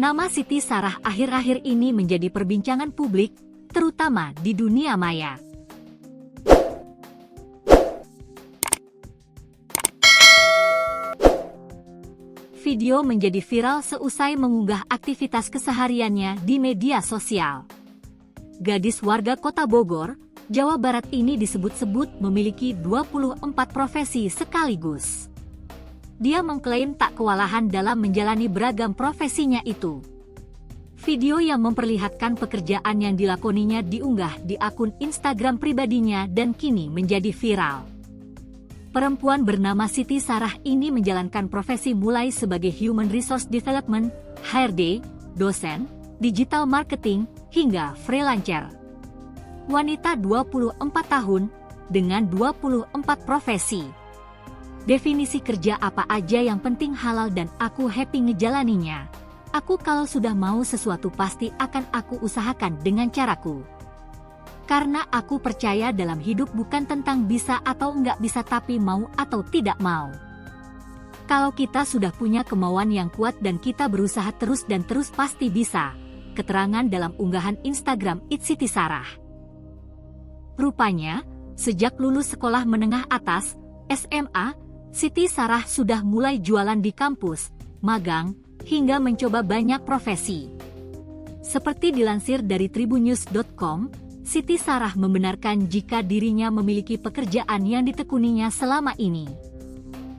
Nama Siti Sarah akhir-akhir ini menjadi perbincangan publik, terutama di dunia maya. Video menjadi viral seusai mengunggah aktivitas kesehariannya di media sosial. Gadis warga Kota Bogor, Jawa Barat ini disebut-sebut memiliki 24 profesi sekaligus. Dia mengklaim tak kewalahan dalam menjalani beragam profesinya itu. Video yang memperlihatkan pekerjaan yang dilakoninya diunggah di akun Instagram pribadinya dan kini menjadi viral. Perempuan bernama Siti Sarah ini menjalankan profesi mulai sebagai Human Resource Development, HRD, dosen, digital marketing, hingga freelancer. Wanita 24 tahun, dengan 24 profesi. Definisi kerja apa aja yang penting halal dan aku happy ngejalaninya. Aku kalau sudah mau sesuatu pasti akan aku usahakan dengan caraku. Karena aku percaya dalam hidup bukan tentang bisa atau enggak bisa tapi mau atau tidak mau. Kalau kita sudah punya kemauan yang kuat dan kita berusaha terus dan terus pasti bisa. Keterangan dalam unggahan Instagram Siti Sarah. Rupanya, sejak lulus sekolah menengah atas, SMA, Siti Sarah sudah mulai jualan di kampus, magang, hingga mencoba banyak profesi. Seperti dilansir dari tribunnews.com, Siti Sarah membenarkan jika dirinya memiliki pekerjaan yang ditekuninya selama ini.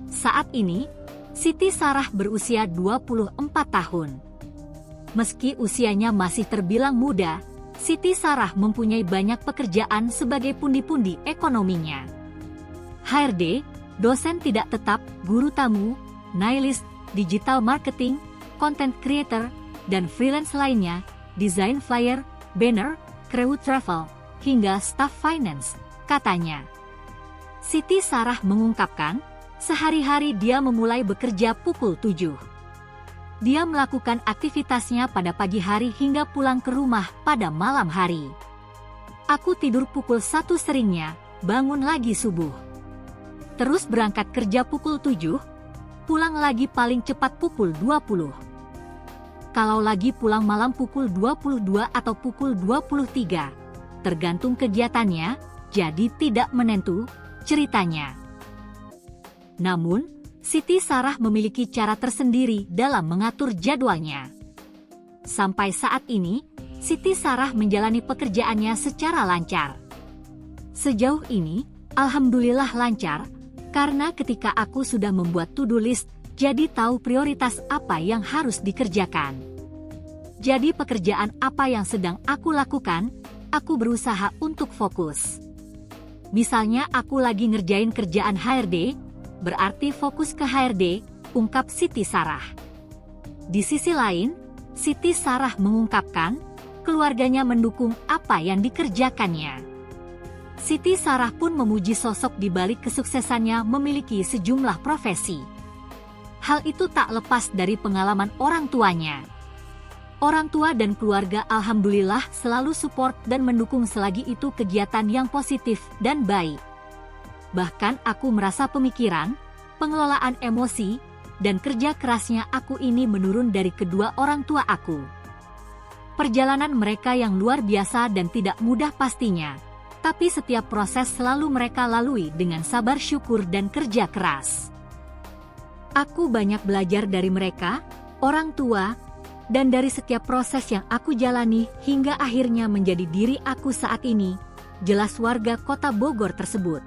Saat ini, Siti Sarah berusia 24 tahun. Meski usianya masih terbilang muda, Siti Sarah mempunyai banyak pekerjaan sebagai pundi-pundi ekonominya. HRD, dosen tidak tetap, guru tamu, nihilist, digital marketing, content creator, dan freelance lainnya, desain flyer, banner, crew travel, hingga staff finance, katanya. Siti Sarah mengungkapkan, sehari-hari dia memulai bekerja pukul 7. Dia melakukan aktivitasnya pada pagi hari hingga pulang ke rumah pada malam hari. Aku tidur pukul 1 seringnya, bangun lagi subuh. Terus berangkat kerja pukul 7, pulang lagi paling cepat pukul 20. Kalau lagi pulang malam pukul 22 atau pukul 23, tergantung kegiatannya, jadi tidak menentu, ceritanya. Namun, Siti Sarah memiliki cara tersendiri dalam mengatur jadwalnya. Sampai saat ini, Siti Sarah menjalani pekerjaannya secara lancar. Sejauh ini, alhamdulillah lancar, karena ketika aku sudah membuat to-do list, jadi tahu prioritas apa yang harus dikerjakan. Jadi pekerjaan apa yang sedang aku lakukan, aku berusaha untuk fokus. Misalnya aku lagi ngerjain kerjaan HRD, berarti fokus ke HRD, ungkap Siti Sarah. Di sisi lain, Siti Sarah mengungkapkan, keluarganya mendukung apa yang dikerjakannya. Siti Sarah pun memuji sosok di balik kesuksesannya memiliki sejumlah profesi. Hal itu tak lepas dari pengalaman orang tuanya. Orang tua dan keluarga alhamdulillah selalu support dan mendukung selagi itu kegiatan yang positif dan baik. Bahkan aku merasa pemikiran, pengelolaan emosi, dan kerja kerasnya aku ini menurun dari kedua orang tua aku. Perjalanan mereka yang luar biasa dan tidak mudah pastinya, tapi setiap proses selalu mereka lalui dengan sabar syukur dan kerja keras. Aku banyak belajar dari mereka, orang tua, dan dari setiap proses yang aku jalani hingga akhirnya menjadi diri aku saat ini, jelas warga Kota Bogor tersebut.